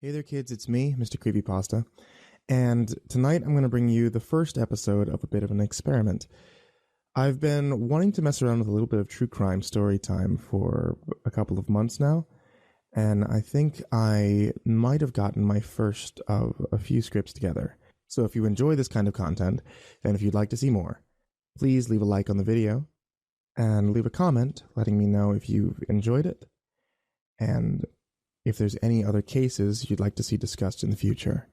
Hey there, kids, it's me, Mr. Creepypasta, and tonight I'm going to bring you the first episode of a bit of an experiment. I've been wanting to mess around with a little bit of true crime story time for a couple of months now, and I think I might have gotten my first of a few scripts together. So if you enjoy this kind of content, and if you'd like to see more, please leave a like on the video, and leave a comment letting me know if you've enjoyed it, and if there's any other cases you'd like to see discussed in the future.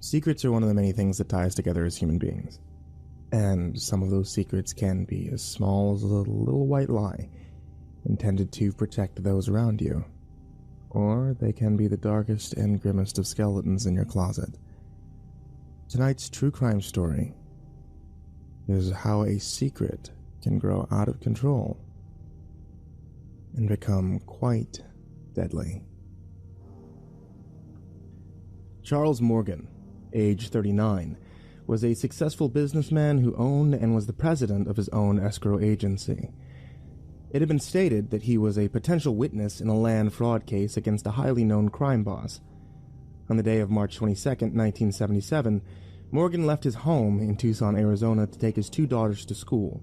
Secrets are one of the many things that tie us together as human beings. And some of those secrets can be as small as a little white lie, intended to protect those around you. Or they can be the darkest and grimmest of skeletons in your closet. Tonight's true crime story is how a secret can grow out of control and become quite deadly. Charles Morgan, age 39, was a successful businessman who owned and was the president of his own escrow agency. It had been stated that he was a potential witness in a land fraud case against a highly known crime boss. On the day of March 22, 1977, Morgan left his home in Tucson, Arizona to take his two daughters to school.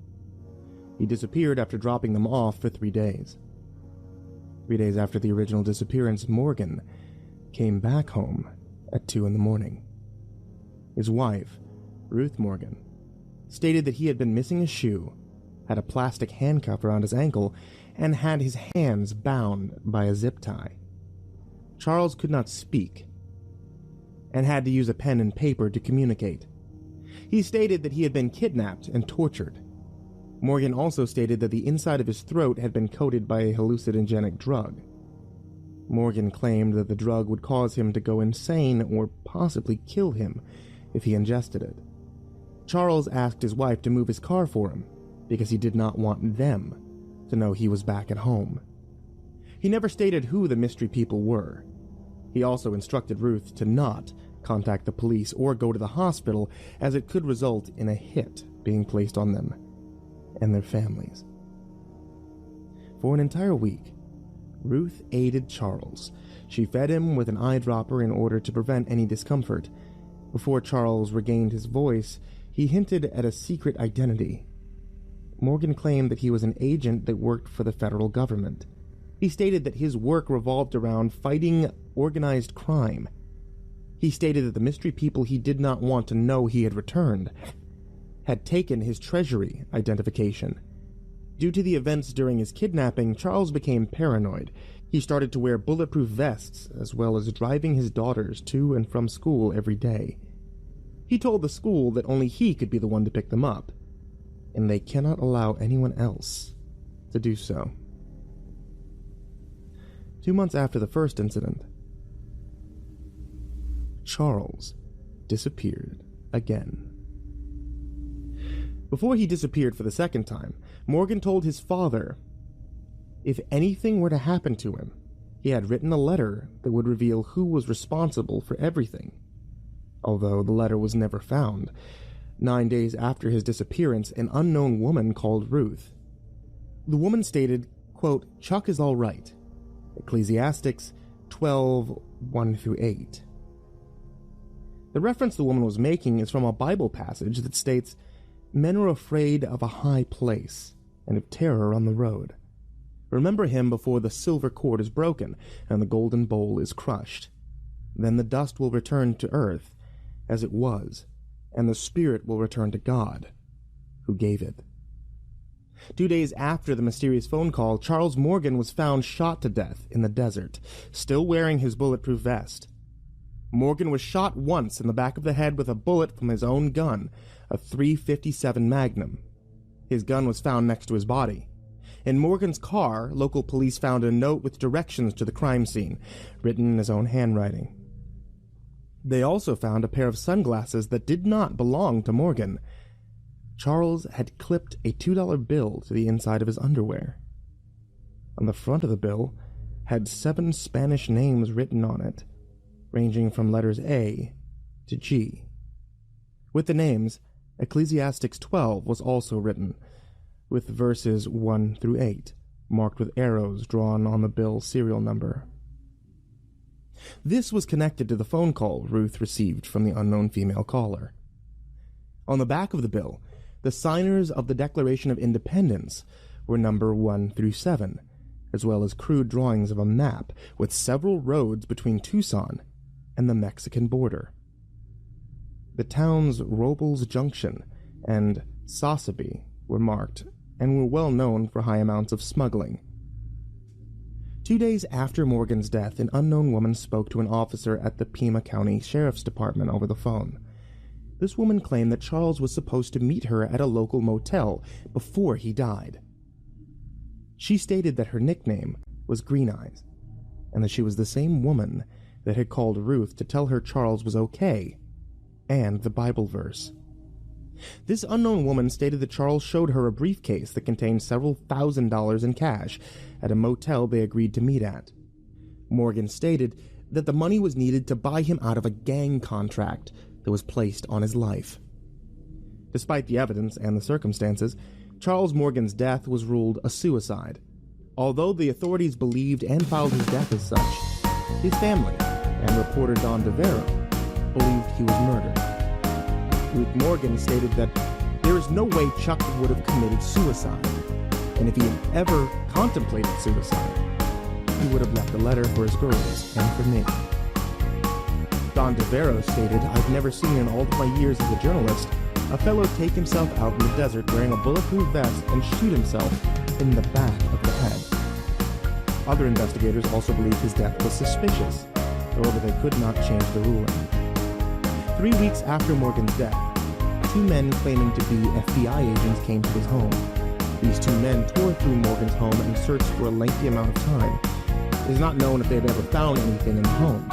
He disappeared after dropping them off for 3 days. 3 days after the original disappearance, Morgan came back home at 2 in the morning. His wife, Ruth Morgan, stated that he had been missing a shoe, had a plastic handcuff around his ankle, and had his hands bound by a zip tie. Charles could not speak and had to use a pen and paper to communicate. He stated that he had been kidnapped and tortured. Morgan also stated that the inside of his throat had been coated by a hallucinogenic drug. Morgan claimed that the drug would cause him to go insane or possibly kill him if he ingested it. Charles asked his wife to move his car for him because he did not want them to know he was back at home. He never stated who the mystery people were. He also instructed Ruth to not contact the police or go to the hospital, as it could result in a hit being placed on them and their families. For an entire week, Ruth aided Charles. She fed him with an eyedropper in order to prevent any discomfort. Before Charles regained his voice, he hinted at a secret identity. Morgan claimed that he was an agent that worked for the federal government. He stated that his work revolved around fighting organized crime. He stated that the mystery people he did not want to know he had returned had taken his treasury identification. Due to the events during his kidnapping, Charles became paranoid. He started to wear bulletproof vests, as well as driving his daughters to and from school every day. He told the school that only he could be the one to pick them up, and they cannot allow anyone else to do so. 2 months after the first incident, Charles disappeared again. Before he disappeared for the second time, Morgan told his father if anything were to happen to him, he had written a letter that would reveal who was responsible for everything. Although the letter was never found, 9 days after his disappearance, an unknown woman called Ruth. The woman stated, quote, "Chuck is all right." Ecclesiastes 12:1-8. The reference the woman was making is from a Bible passage that states, "Men are afraid of a high place and of terror on the road. Remember him before the silver cord is broken and the golden bowl is crushed. Then the dust will return to earth as it was, and the spirit will return to God, who gave it." 2 days after the mysterious phone call, Charles Morgan was found shot to death in the desert, still wearing his bulletproof vest. Morgan was shot once in the back of the head with a bullet from his own gun, a .357 Magnum. His gun was found next to his body. In Morgan's car, local police found a note with directions to the crime scene, written in his own handwriting. They also found a pair of sunglasses that did not belong to Morgan. Charles had clipped a $2 bill to the inside of his underwear. On the front of the bill had 7 Spanish names written on it, ranging from letters A to G. With the names, Ecclesiastes 12 was also written, with verses 1 through 8, marked with arrows drawn on the bill's serial number. This was connected to the phone call Ruth received from the unknown female caller. On the back of the bill, the signers of the Declaration of Independence were number 1 through 7, as well as crude drawings of a map with several roads between Tucson and the Mexican border. The towns Robles Junction and Sasabe were marked and were well known for high amounts of smuggling. 2 days after Morgan's death, an unknown woman spoke to an officer at the Pima County Sheriff's Department over the phone. This woman claimed that Charles was supposed to meet her at a local motel before he died. She stated that her nickname was Green Eyes, and that she was the same woman that had called Ruth to tell her Charles was okay, and the Bible verse. This unknown woman stated that Charles showed her a briefcase that contained several $1,000s in cash at a motel they agreed to meet at. Morgan stated that the money was needed to buy him out of a gang contract that was placed on his life. Despite the evidence and the circumstances, Charles Morgan's death was ruled a suicide. Although the authorities believed and filed his death as such, his family and reporter Don DeVero believed he was murdered. Ruth Morgan stated that there is no way Chuck would have committed suicide, and if he had ever contemplated suicide, he would have left a letter for his girls and for me. Don DeVero stated, "I've never seen in all of my years as a journalist a fellow take himself out in the desert wearing a bulletproof vest and shoot himself in the back of the head." Other investigators also believed his death was suspicious, however they could not change the ruling. 3 weeks after Morgan's death, 2 men claiming to be FBI agents came to his home. These 2 men tore through Morgan's home and searched for a lengthy amount of time. It is not known if they've ever found anything in the home.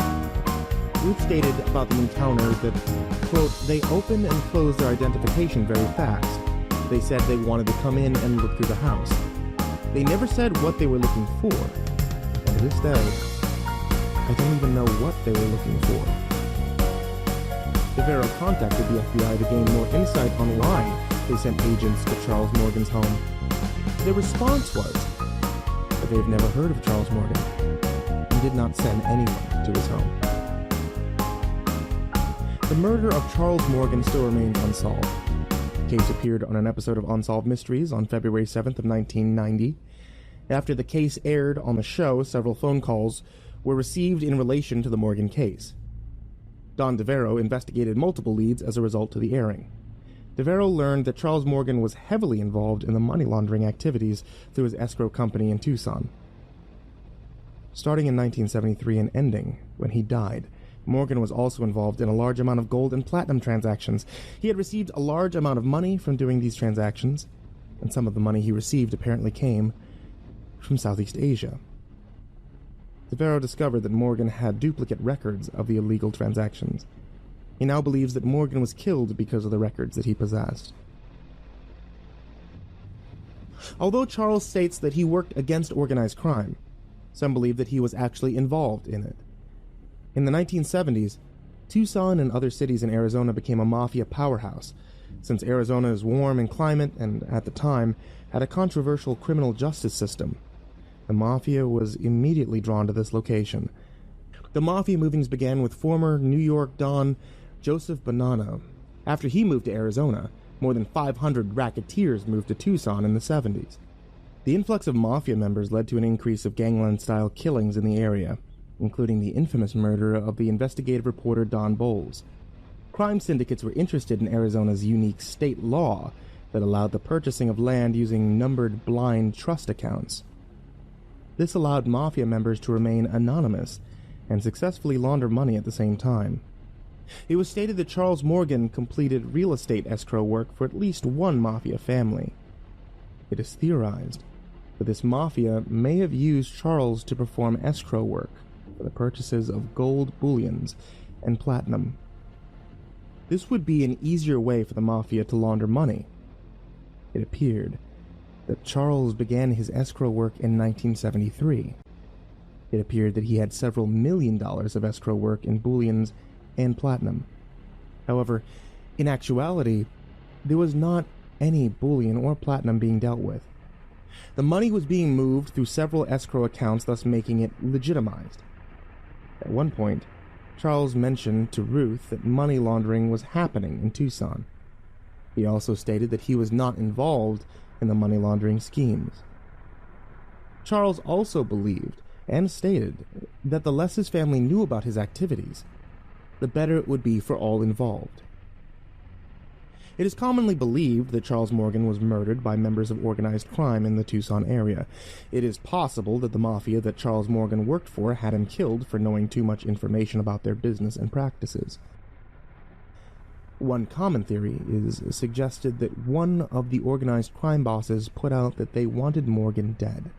Ruth stated about the encounter that, quote, "They opened and closed their identification very fast. They said they wanted to come in and look through the house. They never said what they were looking for. And to this day, I don't even know what they were looking for." DeVero contacted the FBI to gain more insight on why they sent agents to Charles Morgan's home. Their response was that they've never heard of Charles Morgan and did not send anyone to his home. The murder of Charles Morgan still remains unsolved. The case appeared on an episode of Unsolved Mysteries on February 7th of 1990. After the case aired on the show, several phone calls were received in relation to the Morgan case. Don DeVero investigated multiple leads as a result of the airing. DeVero learned that Charles Morgan was heavily involved in the money laundering activities through his escrow company in Tucson. Starting in 1973 and ending when he died, Morgan was also involved in a large amount of gold and platinum transactions. He had received a large amount of money from doing these transactions, and some of the money he received apparently came from Southeast Asia. DeVero discovered that Morgan had duplicate records of the illegal transactions. He now believes that Morgan was killed because of the records that he possessed. Although Charles states that he worked against organized crime, some believe that he was actually involved in it. In the 1970s, Tucson and other cities in Arizona became a mafia powerhouse, since Arizona is warm in climate and, at the time, had a controversial criminal justice system. The mafia was immediately drawn to this location. The mafia movings began with former New York Don Joseph Bonanno. After he moved to Arizona, more than 500 racketeers moved to Tucson in the 70s. The influx of mafia members led to an increase of gangland-style killings in the area, including the infamous murder of the investigative reporter Don Bowles. Crime syndicates were interested in Arizona's unique state law that allowed the purchasing of land using numbered blind trust accounts. This allowed mafia members to remain anonymous and successfully launder money at the same time. It was stated that Charles Morgan completed real estate escrow work for at least one mafia family. It is theorized that this mafia may have used Charles to perform escrow work for the purchases of gold bullions and platinum. This would be an easier way for the mafia to launder money. It appeared that Charles began his escrow work in 1973. It appeared that he had several $1 million of escrow work in bullions and platinum. However, in actuality, there was not any bullion or platinum being dealt with. The money was being moved through several escrow accounts, thus making it legitimized. At one point, Charles mentioned to Ruth that money laundering was happening in Tucson. He also stated that he was not involved in the money laundering schemes. Charles also believed and stated that the less his family knew about his activities, the better it would be for all involved. It is commonly believed that Charles Morgan was murdered by members of organized crime in the Tucson area. It is possible that the mafia that Charles Morgan worked for had him killed for knowing too much information about their business and practices. One common theory is suggested that one of the organized crime bosses put out that they wanted Morgan dead.